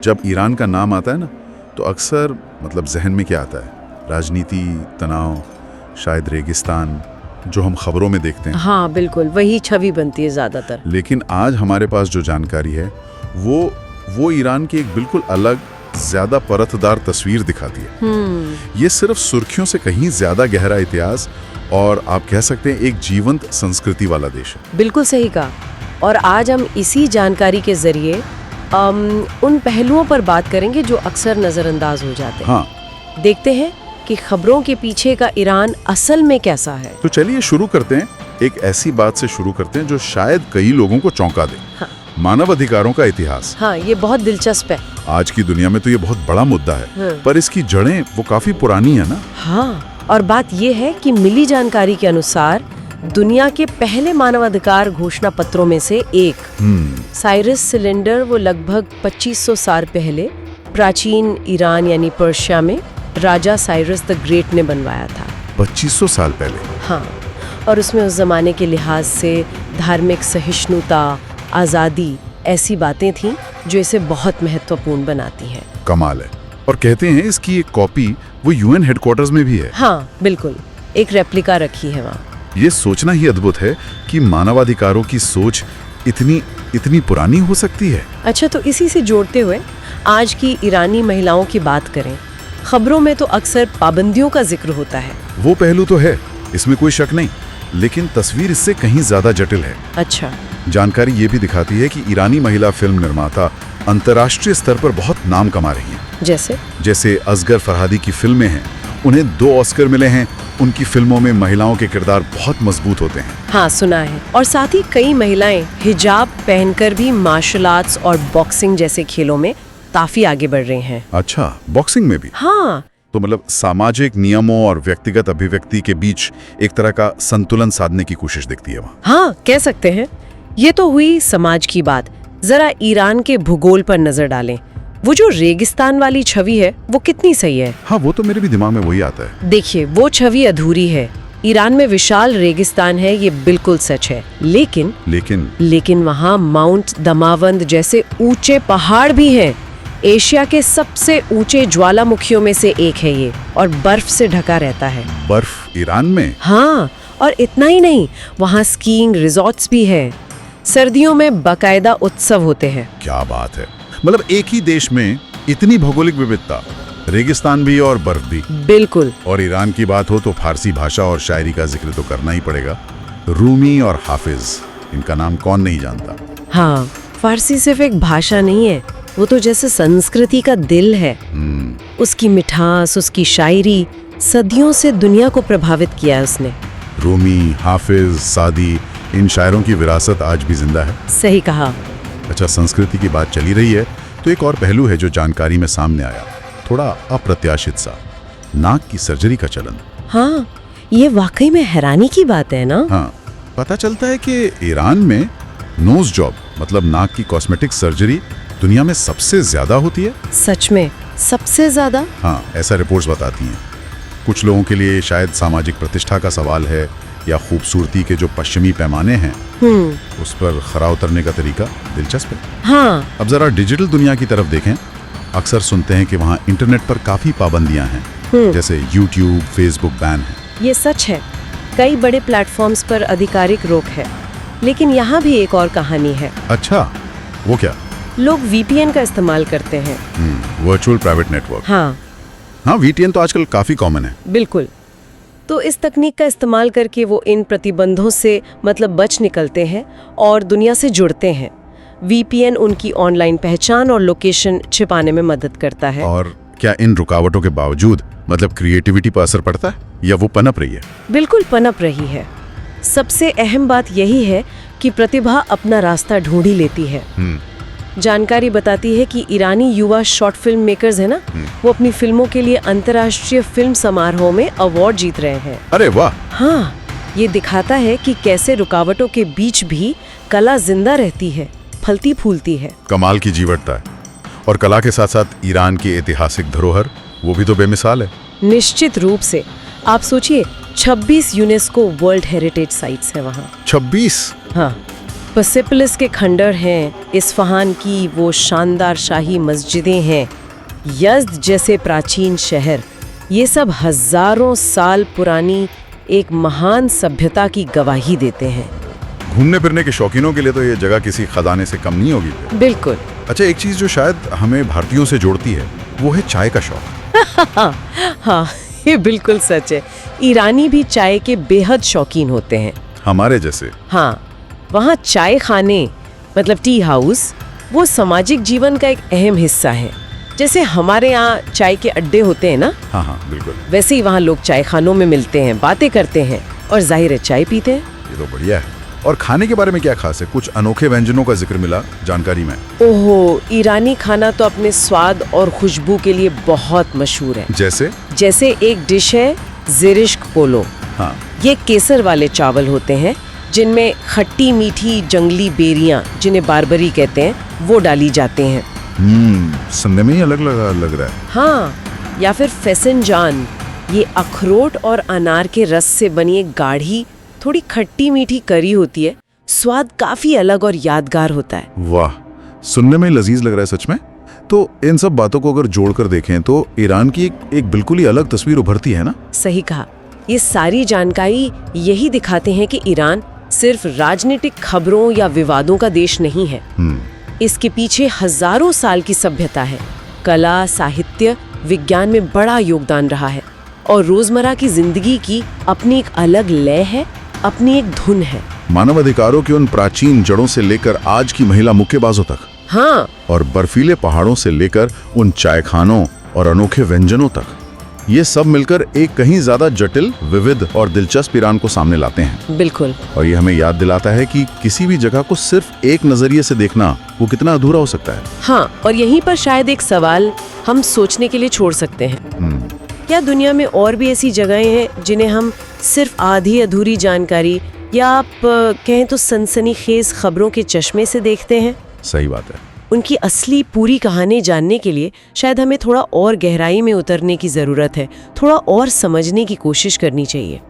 जब ईरान का नाम आता है ना तो अक्सर जहन में क्या आता है? राजनीति, तनाव, शायद रेगिस्तान, जो हम खबरों में देखते हैं। हाँ बिल्कुल, वही छवि बनती है ज्यादातर। लेकिन आज हमारे पास जो जानकारी है वो ईरान की एक बिल्कुल अलग, ज्यादा परतदार तस्वीर दिखाती है। ये सिर्फ सुर्खियों से कहीं ज्यादा गहरा इतिहास और आप कह सकते हैं एक जीवंत संस्कृति वाला देश है। बिल्कुल सही कहा। और आज हम इसी जानकारी के जरिए उन पहलुओं पर बात करेंगे जो अक्सर नजरअंदाज हो जाते हैं। हाँ, देखते हैं कि खबरों के पीछे का ईरान असल में कैसा है। तो चलिए शुरू करते हैं। एक ऐसी बात से शुरू करते हैं जो शायद कई लोगों को चौंका दे। हाँ। मानव अधिकारों का इतिहास। हाँ, ये बहुत दिलचस्प है। आज की दुनिया में तो ये बहुत बड़ा मुद्दा है। हाँ। पर इसकी जड़ें वो काफी पुरानी है ना। हाँ, और बात ये है कि मिली जानकारी के अनुसार दुनिया के पहले मानवाधिकार घोषणा पत्रों में से एक साइरस सिलेंडर वो लगभग 2500 साल पहले प्राचीन ईरान यानी पर्शिया में राजा साइरस द ग्रेट ने बनवाया था। 2500 साल पहले? हाँ, और उसमें उस जमाने के लिहाज से धार्मिक सहिष्णुता, आज़ादी, ऐसी बातें थीं जो इसे बहुत महत्वपूर्ण बनाती हैं। कमाल है। और कहते हैं इसकी एक कॉपी वो यूएन हेडक्वार्टर्स में भी है। हाँ बिल्कुल, एक रेप्लिका रखी है वहाँ। ये सोचना ही अद्भुत है कि मानवाधिकारों की सोच इतनी पुरानी हो सकती है। अच्छा, तो इसी से जोड़ते हुए आज की ईरानी महिलाओं की बात करें। खबरों में तो अक्सर पाबंदियों का जिक्र होता है। वो पहलू तो है, इसमें कोई शक नहीं, लेकिन तस्वीर इससे कहीं ज्यादा जटिल है। अच्छा। जानकारी ये भी दिखाती है कि ईरानी महिला फिल्म निर्माता अंतर्राष्ट्रीय स्तर पर बहुत नाम कमा रही हैं। जैसे असगर फरहादी की फिल्में हैं, उन्हें 2 ऑस्कर मिले हैं। उनकी फिल्मों में महिलाओं के किरदार बहुत मजबूत होते हैं। हाँ, सुना है। और साथ ही कई महिलाएं हिजाब पहनकर भी मार्शल आर्ट्स और बॉक्सिंग जैसे खेलों में काफी आगे बढ़ रही हैं। अच्छा, बॉक्सिंग में भी? हाँ। तो सामाजिक नियमों और व्यक्तिगत अभिव्यक्ति के बीच एक तरह का संतुलन साधने की कोशिश दिखती है वहाँ। हाँ, कह सकते हैं। ये तो हुई समाज की बात। जरा ईरान के भूगोल पर नजर डालें। वो जो रेगिस्तान वाली छवि है वो कितनी सही है? हाँ, वो तो मेरे भी दिमाग में वही आता है। देखिए, वो छवि अधूरी है। ईरान में विशाल रेगिस्तान है, ये बिल्कुल सच है। लेकिन वहाँ माउंट दमावंद जैसे ऊंचे पहाड़ भी हैं। एशिया के सबसे ऊंचे ज्वालामुखियों में से एक है ये, और बर्फ से ढका रहता है। बर्फ ईरान में? हाँ, और इतना ही नहीं, वहाँ स्कीइंग रिजॉर्ट्स भी है। सर्दियों में बाकायदा उत्सव होते हैं। क्या बात है! एक ही देश में इतनी भौगोलिक विविधता, रेगिस्तान भी और बर्फ भी। बिल्कुल। और ईरान की बात हो तो फारसी भाषा और शायरी का जिक्र तो करना ही पड़ेगा। रूमी और हाफिज, इनका नाम कौन नहीं जानता। हाँ, फारसी सिर्फ एक भाषा नहीं है, वो तो जैसे संस्कृति का दिल है। उसकी मिठास, उसकी शायरी सदियों से दुनिया को प्रभावित किया है उसने। रूमी, हाफिज, सादी, इन शायरों की विरासत आज भी जिंदा है। सही कहा। अच्छा, संस्कृति की बात चली रही है तो एक और पहलू है जो जानकारी में सामने आया, थोड़ा अप्रत्याशित सा, नाक की सर्जरी का चलन। हाँ, ये वाकई में हैरानी की बात है ना। हाँ, पता चलता है कि ईरान में नोज जॉब नाक की कॉस्मेटिक सर्जरी दुनिया में सबसे ज्यादा होती है। सच में? सबसे ज्यादा? हाँ, ऐसा रिपोर्ट्स बताती हैं। कुछ लोगों के लिए शायद सामाजिक प्रतिष्ठा का सवाल है या खूबसूरती के जो पश्चिमी पैमाने हैं उस पर खरा उतरने का तरीका दिलचस्प है। हाँ। अब जरा डिजिटल दुनिया की तरफ देखें। अक्सर सुनते हैं कि वहाँ इंटरनेट पर काफी पाबंदियां हैं, जैसे यूट्यूब, फेसबुक बैन है। ये सच है, कई बड़े प्लेटफॉर्म्स पर आधिकारिक रोक है। लेकिन यहाँ भी एक और कहानी है। अच्छा, वो क्या? लोग VPN का इस्तेमाल करते हैं। Virtual private network. हाँ, VPN तो आजकल काफी कॉमन है। बिल्कुल। तो इस तकनीक का इस्तेमाल करके वो इन प्रतिबंधों से बच निकलते हैं और दुनिया से जुड़ते हैं। VPN उनकी ऑनलाइन पहचान और लोकेशन छिपाने में मदद करता है। और क्या इन रुकावटों के बावजूद क्रिएटिविटी पर असर पड़ता है या वो पनप रही है? बिल्कुल पनप रही है। सबसे अहम बात यही है कि प्रतिभा अपना रास्ता ढूंढ ही लेती है। जानकारी बताती है कि ईरानी युवा शॉर्ट फिल्म मेकर्स है ना, वो अपनी फिल्मों के लिए अंतर्राष्ट्रीय फिल्म समारोह में अवार्ड जीत रहे हैं। अरे वाह! हाँ, ये दिखाता है कि कैसे रुकावटों के बीच भी कला जिंदा रहती है, फलती फूलती है। कमाल की जीवटता है। और कला के साथ साथ ईरान की ऐतिहासिक धरोहर, वो भी तो बेमिसाल है। निश्चित रूप से। आप सोचिए, 26 यूनेस्को वर्ल्ड हेरिटेज साइट्स है वहाँ। 26? हाँ, पर्सेपोलिस के खंडर हैं, इस्फहान की वो शानदार शाही मस्जिदें हैं, यज़्द जैसे प्राचीन शहर, ये सब हजारों साल पुरानी एक महान सभ्यता की गवाही देते हैं। घूमने फिरने के शौकीनों के लिए तो ये जगह किसी खजाने से कम नहीं होगी। बिल्कुल। अच्छा, एक चीज जो शायद हमें भारतीयों से जोड़ती है वो है चाय का शौक। हाँ, ये बिल्कुल सच है। ईरानी भी चाय के बेहद शौकीन होते हैं। हमारे जैसे। हाँ, वहाँ चाय खाने मतलब टी हाउस वो सामाजिक जीवन का एक अहम हिस्सा है। जैसे हमारे यहाँ चाय के अड्डे होते हैं ना, हाँ हाँ बिल्कुल, वैसे ही वहाँ लोग चाय खानों में मिलते हैं, बातें करते हैं और जाहिर है चाय पीते हैं। ये तो बढ़िया है। और खाने के बारे में क्या खास है? कुछ अनोखे व्यंजनों का जिक्र मिला जानकारी में। ओहो, ईरानी खाना तो अपने स्वाद और खुशबू के लिए बहुत मशहूर है। जैसे एक डिश है ज़िरिश्क पोलो। हाँ, ये केसर वाले चावल होते हैं जिनमें खट्टी मीठी जंगली बेरियां, जिन्हें बारबरी कहते हैं, वो डाली जाते हैं। सुनने में ही अलग लग रहा है। हाँ, या फिर फैसनजान, ये अखरोट और अनार के रस से बनी एक गाढ़ी थोड़ी खट्टी मीठी करी होती है। स्वाद काफी अलग और यादगार होता है। वाह, सुनने में लजीज लग रहा है सच में। तो इन सब बातों को अगर जोड़कर देखें तो ईरान की एक बिल्कुल ही अलग तस्वीर उभरती है ना। सही कहा। ये सारी जानकारी यही दिखाते हैं कि ईरान सिर्फ राजनीतिक खबरों या विवादों का देश नहीं है। इसके पीछे हजारों साल की सभ्यता है, कला, साहित्य, विज्ञान में बड़ा योगदान रहा है और रोजमर्रा की जिंदगी की अपनी एक अलग लय है, अपनी एक धुन है। मानवाधिकारों की उन प्राचीन जड़ों से लेकर आज की महिला मुक्केबाजों तक। हाँ, और बर्फीले पहाड़ों से लेकर उन चाय खानों और अनोखे व्यंजनों तक, ये सब मिलकर एक कहीं ज्यादा जटिल, विविध और दिलचस्प ईरान को सामने लाते हैं। बिल्कुल। और ये हमें याद दिलाता है कि किसी भी जगह को सिर्फ एक नजरिए से देखना वो कितना अधूरा हो सकता है। हाँ, और यहीं पर शायद एक सवाल हम सोचने के लिए छोड़ सकते हैं। क्या दुनिया में और भी ऐसी जगहें हैं जिन्हें हम सिर्फ आधी अधूरी जानकारी या आप कहें तो सनसनीखेज खबरों के चश्मे से देखते हैं? सही बात है। उनकी असली पूरी कहानी जानने के लिए शायद हमें थोड़ा और गहराई में उतरने की जरूरत है, थोड़ा और समझने की कोशिश करनी चाहिए।